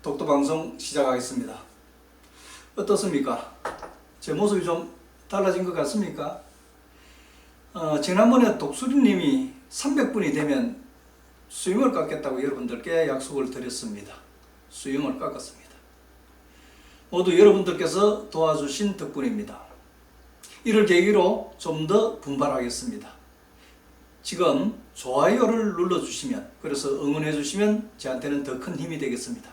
독도방송 시작하겠습니다. 어떻습니까? 제 모습이 좀 달라진 것 같습니까? 지난번에 독수리님이 300분이 되면 수영을 깎겠다고 여러분들께 약속을 드렸습니다. 수영을 깎았습니다. 모두 여러분들께서 도와주신 덕분입니다. 이를 계기로 좀 더 분발하겠습니다. 지금 좋아요를 눌러주시면, 그래서 응원해 주시면 저한테는 더 큰 힘이 되겠습니다.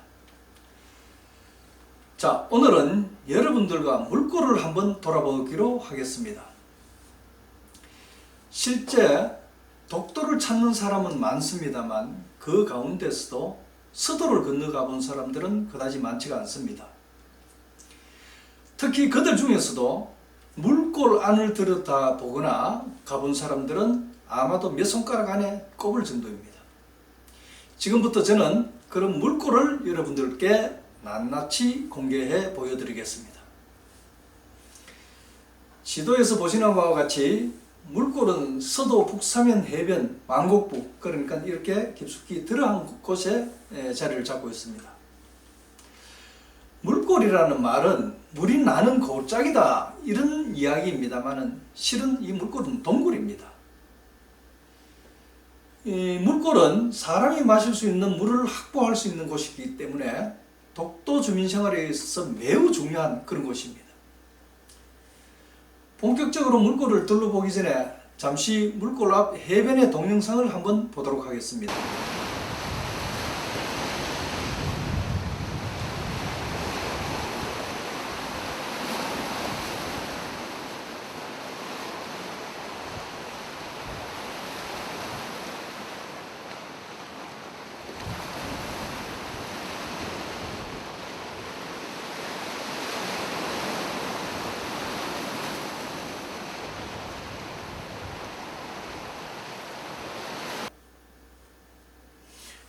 자, 오늘은 여러분들과 물꼬를 한번 돌아보기로 하겠습니다. 실제 독도를 찾는 사람은 많습니다만 그 가운데서도 서도를 건너가 본 사람들은 그다지 많지가 않습니다. 특히 그들 중에서도 물골 안을 들여다 보거나 가본 사람들은 아마도 몇 손가락 안에 꼽을 정도입니다. 지금부터 저는 그런 물골을 여러분들께 낱낱이 공개해 보여드리겠습니다. 지도에서 보시는 바와 같이 물골은 서도 북사면 해변 만곡부, 그러니까 이렇게 깊숙이 들어간 곳에 자리를 잡고 있습니다. 물골이라는 말은 물이 나는 골짜기다 이런 이야기입니다만은 실은 이 물골은 동굴입니다. 이 물골은 사람이 마실 수 있는 물을 확보할 수 있는 곳이기 때문에 독도 주민 생활에 있어서 매우 중요한 그런 곳입니다. 본격적으로 물골을 둘러보기 전에 잠시 물골 앞 해변의 동영상을 한번 보도록 하겠습니다.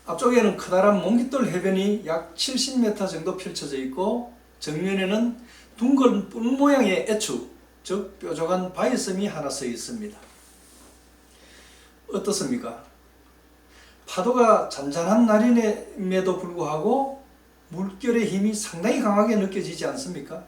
앞쪽에는 커다란 몽깃돌 해변이 약 70m 정도 펼쳐져 있고 정면에는 둥근 뿔 모양의 애축, 즉 뾰족한 바위섬이 하나 서 있습니다. 어떻습니까? 파도가 잔잔한 날임에도 불구하고 물결의 힘이 상당히 강하게 느껴지지 않습니까?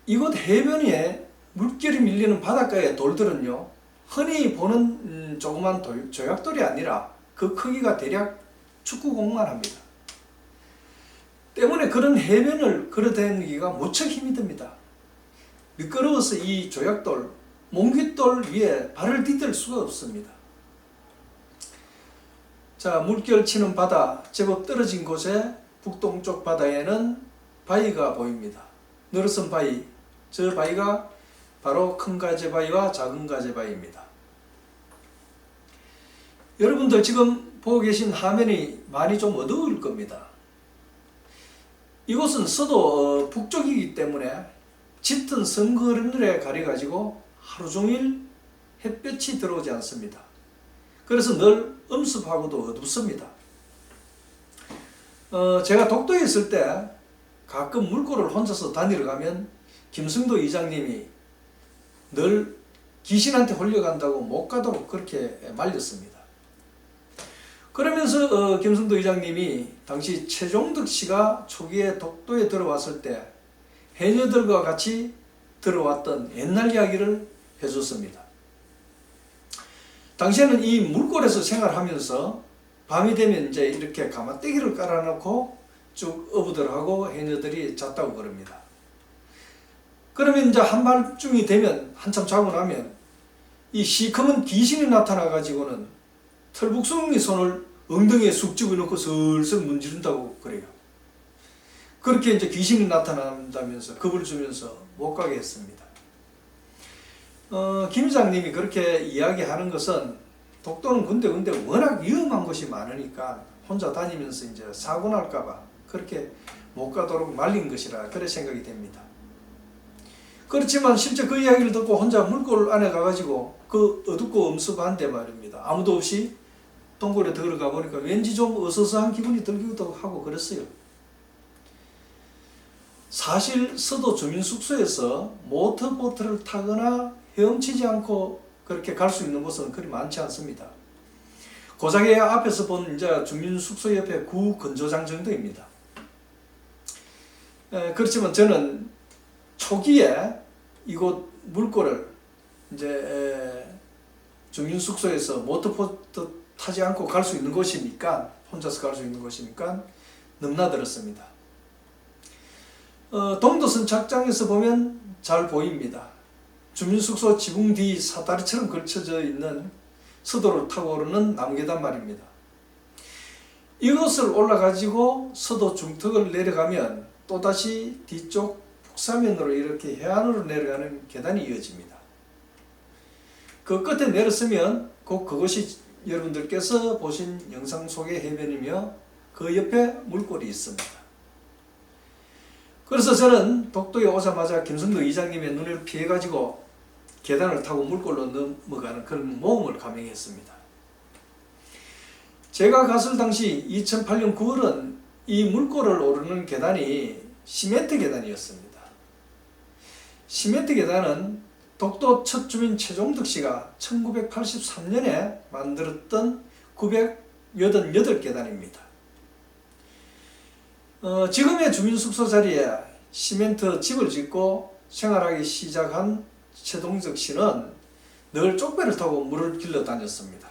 이곳 해변에 물결이 밀리는 바닷가의 돌들은요, 흔히 보는 조그만 조약돌이 아니라 그 크기가 대략 축구공만 합니다. 때문에 그런 해변을 걸어다니기가 무척 힘이 듭니다. 미끄러워서 이 조약돌, 몽깃돌 위에 발을 디딜 수가 없습니다. 자, 물결 치는 바다 제법 떨어진 곳에 북동쪽 바다에는 바위가 보입니다. 늘어선 바위, 저 바위가 바로 큰 가재바위와 작은 가재바위입니다. 여러분들 지금 보고 계신 화면이 많이 좀 어두울 겁니다. 이곳은 서도 북쪽이기 때문에 짙은 섬그늘에 가려가지고 하루 종일 햇볕이 들어오지 않습니다. 그래서 늘 엄습하고도 어둡습니다. 제가 독도에 있을 때 가끔 물골을 혼자서 다니러 가면 김승도 이장님이 늘 귀신한테 홀려간다고 못 가도록 그렇게 말렸습니다. 그러면서 김승도 이장님이 당시 최종덕 씨가 초기에 독도에 들어왔을 때 해녀들과 같이 들어왔던 옛날 이야기를 해줬습니다. 당시에는 이 물골에서 생활하면서 밤이 되면 이제 이렇게 가마떼기를 깔아놓고 쭉 어부들하고 해녀들이 잤다고 그럽니다. 그러면 이제 한밤중이 되면 한참 자고 나면 이 시커먼 귀신이 나타나 가지고는 털북숭이 손을 엉덩이에 쑥 집어넣고 슬슬 문지른다고 그래요. 그렇게 이제 귀신이 나타난다면서 겁을 주면서 못 가게 했습니다. 김 회장님이 그렇게 이야기하는 것은 독도는 근데 워낙 위험한 곳이 많으니까 혼자 다니면서 이제 사고 날까봐 그렇게 못 가도록 말린 것이라 그래 생각이 됩니다. 그렇지만 실제 그 이야기를 듣고 혼자 물골 안에 가가지고 그 어둡고 엄습한데 말입니다. 아무도 없이 동굴에 들어가 보니까 왠지 좀 어서서한 기분이 들기도 하고 그랬어요. 사실 서도 주민 숙소에서 모터보트를 타거나 헤엄치지 않고 그렇게 갈 수 있는 곳은 그리 많지 않습니다. 고작의 앞에서 본 이제 주민 숙소 옆에 구건조장 정도입니다. 그렇지만 저는 초기에 이곳 물꼬를 이제 주민 숙소에서 모터보트 타지 않고 갈 수 있는 곳이니까, 혼자서 갈 수 있는 곳이니까 넘나들었습니다. 동도선 착장에서 보면 잘 보입니다. 주민숙소 지붕 뒤 사다리처럼 걸쳐져 있는 서도를 타고 오르는 나무계단 말입니다. 이것을 올라가지고 서도 중턱을 내려가면 또다시 뒤쪽 북사면으로 이렇게 해안으로 내려가는 계단이 이어집니다. 그 끝에 내렸으면 곧 그것이 여러분들께서 보신 영상 속의 해변이며 그 옆에 물골이 있습니다. 그래서 저는 독도에 오자마자 김성도 이장님의 눈을 피해가지고 계단을 타고 물골로 넘어가는 그런 모험을 감행했습니다. 제가 갔을 당시 2008년 9월은 이 물골을 오르는 계단이 시멘트 계단이었습니다. 시멘트 계단은 독도 첫 주민 최종덕 씨가 1983년에 만들었던 988계단입니다. 지금의 주민숙소 자리에 시멘트 집을 짓고 생활하기 시작한 최동석 씨는 늘 쪽배를 타고 물을 길러 다녔습니다.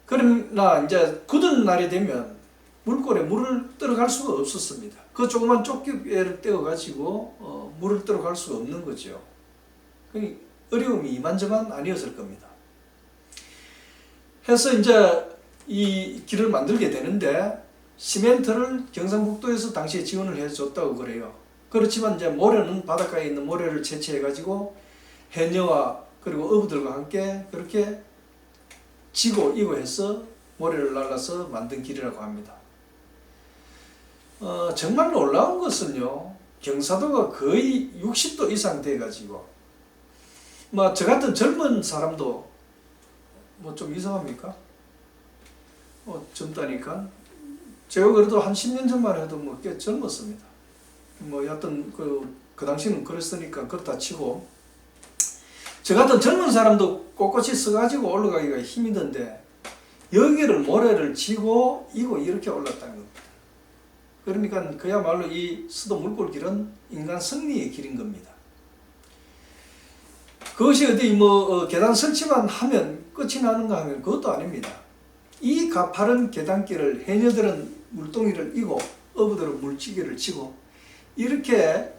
그러나 이제 굳은 날이 되면 물골에 물을 들어갈 수가 없었습니다. 그 조그만 쪽배를 떼어가지고 물을 들어갈 수가 없는 거죠. 어려움이 이만저만 아니었을 겁니다. 해서 이제 이 길을 만들게 되는데 시멘트를 경상북도에서 당시에 지원을 해줬다고 그래요. 그렇지만 이제 모래는 바닷가에 있는 모래를 채취해가지고 해녀와 그리고 어부들과 함께 그렇게 지고 이고 해서 모래를 날라서 만든 길이라고 합니다. 정말 놀라운 것은요, 경사도가 거의 60도 이상 돼가지고 저 같은 젊은 사람도 좀 이상합니까? 젊다니까. 제가 그래도 한 10년 전만 해도 꽤 젊었습니다. 여하튼 그 당시는 그랬으니까 그렇다 치고, 저 같은 젊은 사람도 꼿꼿이 서가지고 올라가기가 힘이던데 여기를 모래를 지고 이고 이렇게 올랐다는 겁니다. 그러니까 그야말로 이 수도 물골길은 인간 승리의 길인 겁니다. 그것이 어디 계단 설치만 하면 끝이 나는가 하면 그것도 아닙니다. 이 가파른 계단길을 해녀들은 물동이를 이고 어부들은 물지개를 치고 이렇게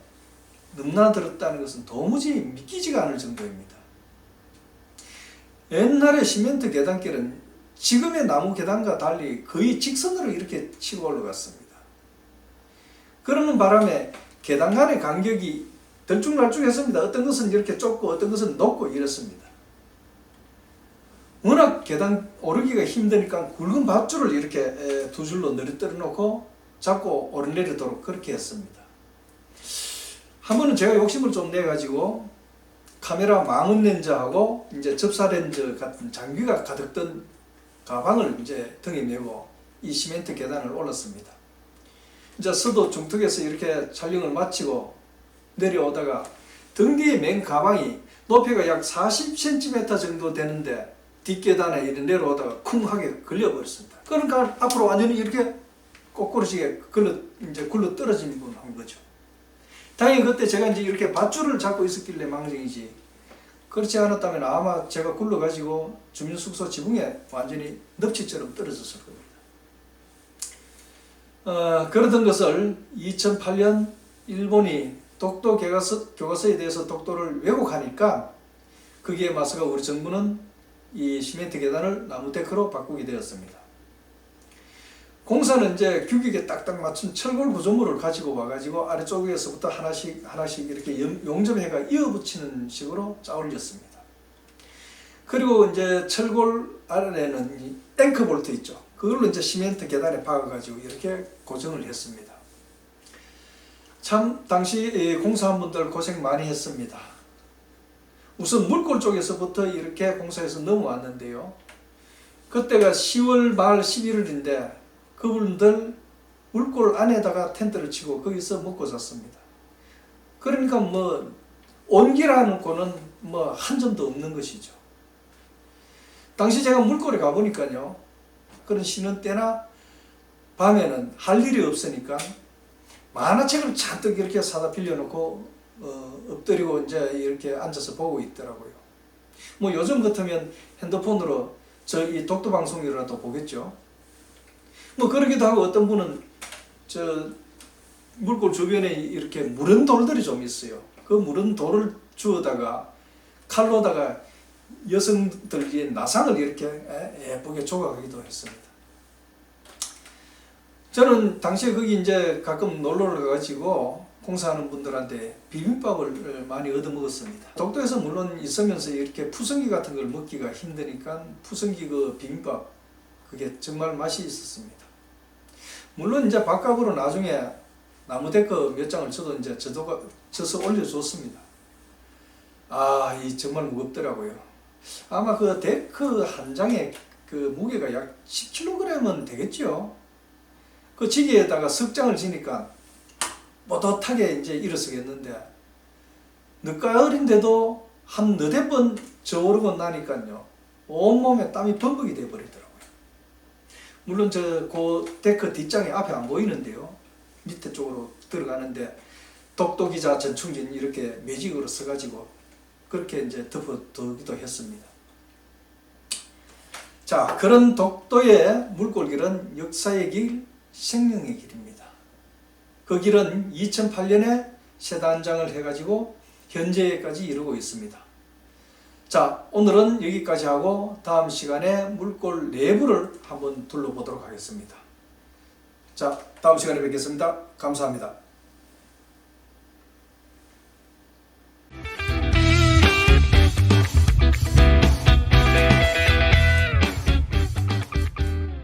넘나들었다는 것은 도무지 믿기지가 않을 정도입니다. 옛날의 시멘트 계단길은 지금의 나무 계단과 달리 거의 직선으로 이렇게 치고 올라갔습니다. 그러는 바람에 계단 간의 간격이 들쭉날쭉했습니다. 어떤 것은 이렇게 좁고 어떤 것은 높고 이렇습니다. 워낙 계단 오르기가 힘드니까 굵은 밧줄을 이렇게 두 줄로 늘어뜨려 놓고 잡고 오르내리도록 그렇게 했습니다. 한 번은 제가 욕심을 좀 내가지고 카메라 망원 렌즈하고 이제 접사 렌즈 같은 장비가 가득 든 가방을 이제 등에 메고 이 시멘트 계단을 올랐습니다. 이제 서도 중턱에서 이렇게 촬영을 마치고 내려오다가 등 뒤에 맨 가방이 높이가 약 40cm 정도 되는데 뒷계단에 이렇게 내려오다가 쿵 하게 걸려버렸습니다. 그러니까 앞으로 완전히 이렇게 꼬꾸라지게 굴러 떨어진 거죠. 다행히 그때 제가 이제 이렇게 밧줄을 잡고 있었길래 망정이지, 그렇지 않았다면 아마 제가 굴러가지고 주민숙소 지붕에 완전히 넙치처럼 떨어졌을 겁니다. 그러던 것을 2008년 일본이 독도 교과서에 대해서 독도를 왜곡하니까 거기에 맞서가 우리 정부는 이 시멘트 계단을 나무 데크로 바꾸게 되었습니다. 공사는 이제 규격에 딱딱 맞춘 철골 구조물을 가지고 와가지고 아래쪽에서부터 하나씩 이렇게 용접해가 이어붙이는 식으로 짜올렸습니다. 그리고 이제 철골 아래에는 이 앵커 볼트 있죠. 그걸로 이제 시멘트 계단에 박아가지고 이렇게 고정을 했습니다. 참 당시 공사한 분들 고생 많이 했습니다. 우선 물골 쪽에서부터 이렇게 공사해서 넘어왔는데요. 그때가 10월 말 11월인데 그분들 물골 안에다가 텐트를 치고 거기서 먹고 잤습니다. 그러니까 온기라는 거는 한 점도 없는 것이죠. 당시 제가 물골에 가보니까요, 그런 쉬는 때나 밤에는 할 일이 없으니까 만화책을 잔뜩 이렇게 사다 빌려놓고 엎드리고 이제 이렇게 앉아서 보고 있더라고요. 뭐 요즘 같으면 핸드폰으로 이 독도 방송이라도 보겠죠. 뭐 그러기도 하고, 어떤 분은 저 물골 주변에 이렇게 무른 돌들이 좀 있어요. 그 무른 돌을 주워다가 칼로다가 여성들이 나상을 이렇게 예쁘게 조각하기도 했습니다. 저는 당시에 거기 이제 가끔 놀러를 가가지고 공사하는 분들한테 비빔밥을 많이 얻어먹었습니다. 독도에서 물론 있으면서 이렇게 푸성기 같은 걸 먹기가 힘드니까 푸성기 그 비빔밥, 그게 정말 맛이 있었습니다. 물론 이제 밥값으로 나중에 나무 데크 몇 장을 저도 이제 져서 올려줬습니다. 이 정말 무겁더라고요. 아마 그 데크 한 장에 그 무게가 약 10kg은 되겠죠. 그 지게에다가 석장을 지니까 뻣뻣하게 이제 일어서겠는데, 늦가을인데도 한 너댓 번 저오르고 나니까요, 온몸에 땀이 범벅이 돼버리더라고요. 물론 그 데크 뒷장이 앞에 안 보이는데요, 밑에 쪽으로 들어가는데 독도기자 전충진 이렇게 매직으로 써가지고 그렇게 이제 덮어두기도 했습니다. 자, 그런 독도의 물골길은 역사의 길, 생명의 길입니다. 그 길은 2008년에 세단장을 해가지고 현재까지 이루고 있습니다. 자, 오늘은 여기까지 하고 다음 시간에 물골 내부를 한번 둘러보도록 하겠습니다. 자, 다음 시간에 뵙겠습니다. 감사합니다.